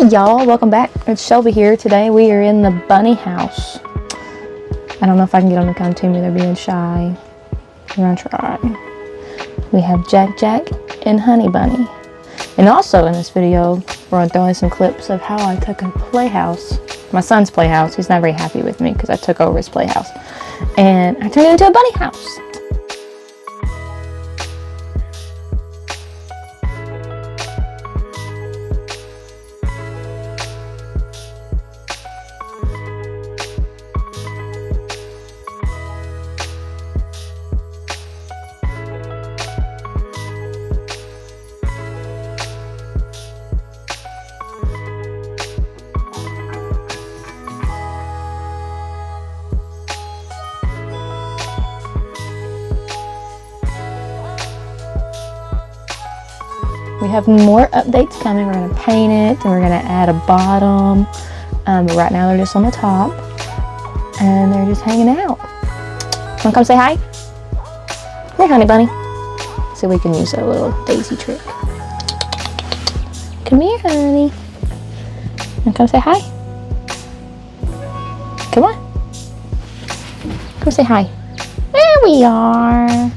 Hey y'all, welcome back. It's Shelby here. Today we are in the bunny house. I don't know if I can get them to come to me. They're being shy. We're gonna try. We have Jack and Hunny Bunny. And also in this video, we're gonna throw in some clips of how I took a playhouse, my son's playhouse. He's not very happy with me because I took over his playhouse. And I turned it into a bunny house. We have more updates coming. We're going to paint it and we're going to add a bottom. But right now they're just on the top and they're just hanging out. Want to come say hi? Hey, Honey Bunny. So we can use a little daisy trick. Come here, honey. Want to come say hi? Come on. Come say hi. There we are.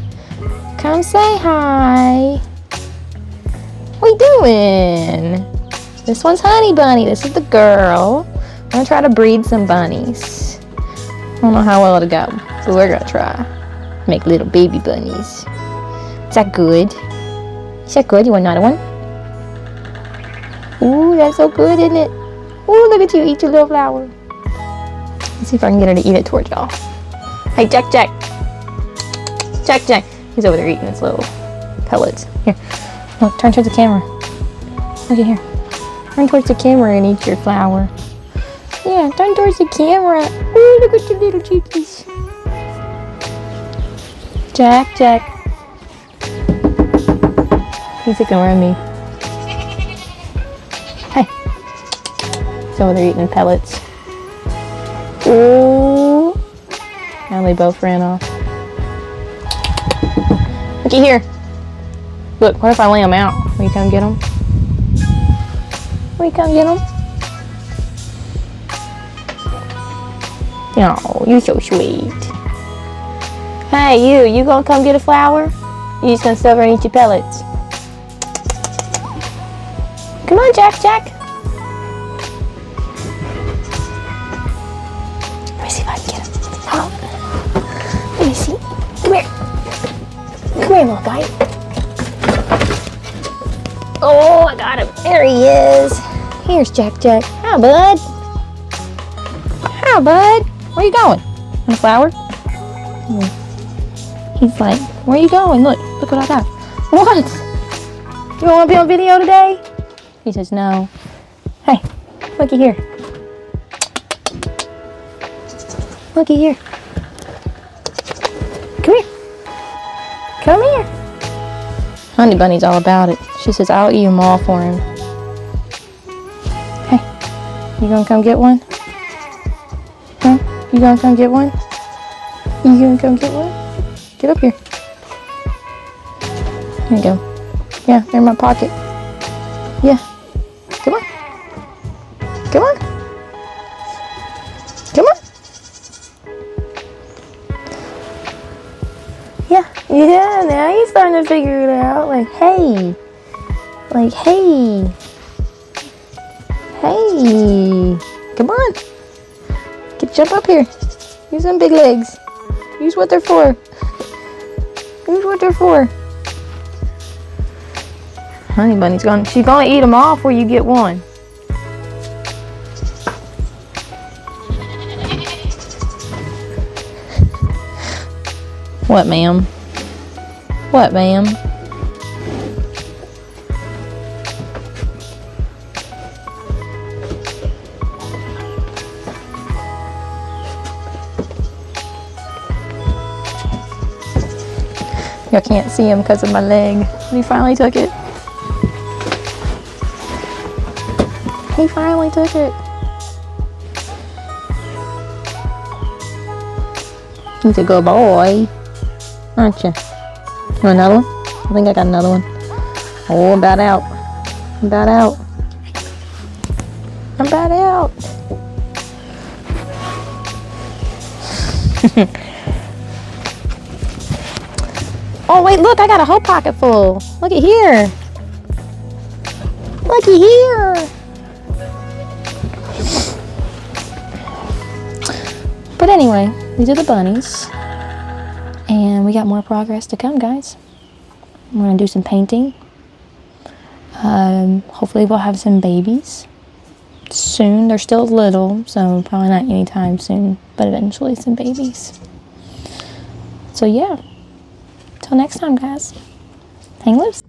Come say hi. What are we doing? This one's Honey Bunny. This is the girl. I'm gonna try to breed some bunnies. I don't know how well it'll go, so we're gonna try. Make little baby bunnies. Is that good? Is that good? You want another one? Ooh, that's so good, isn't it? Ooh, look at you eat your little flower. Let's see if I can get her to eat it towards y'all. Hey, Jack. He's over there eating his little pellets. Here. Look, turn towards the camera. Look at here. Turn towards the camera and eat your flower. Yeah, turn towards the camera. Ooh, look at your little cheekies. Jack. He's ignoring me. Hey. He's over there eating pellets. Ooh. Now they both ran off. Looky here. Look, what if I lay them out? Will you come get them? Will you come get them? Oh, you're so sweet. Hey, you gonna come get a flower? You just gonna sit over and eat your pellets? Come on, Jack. Let me see if I can get him. Oh. Let me see. Come here, little guy. Oh, I got him. There he is. Here's Jack. Hi, bud. Where you going? On the flower? He's like, where you going? Look what I got. What? You want to be on video today? He says, no. Hey, looky here. Come here. Honey Bunny's all about it. She says, I'll eat them all for him. Hey, you gonna come get one? Huh? You gonna come get one? Get up here. There you go. Yeah, they're in my pocket. Yeah. Come on. Yeah, now he's starting to figure it out. Like, hey. Come on. Jump up here. Use them big legs. Use what they're for. Honey Bunny's she's gonna eat them all before you get one. What, ma'am? Y'all can't see him because of my leg. He finally took it. He's a good boy, aren't you? You want another one? I think I got another one. Oh, I'm about out. I'm about out. Oh wait, look, I got a whole pocket full. Look at here. Looky here. But anyway, these are the bunnies. And we got more progress to come, guys. I'm gonna do some painting. Hopefully we'll have some babies soon. They're still little, so probably not anytime soon, but eventually some babies. So yeah, till next time, guys. Hang loose.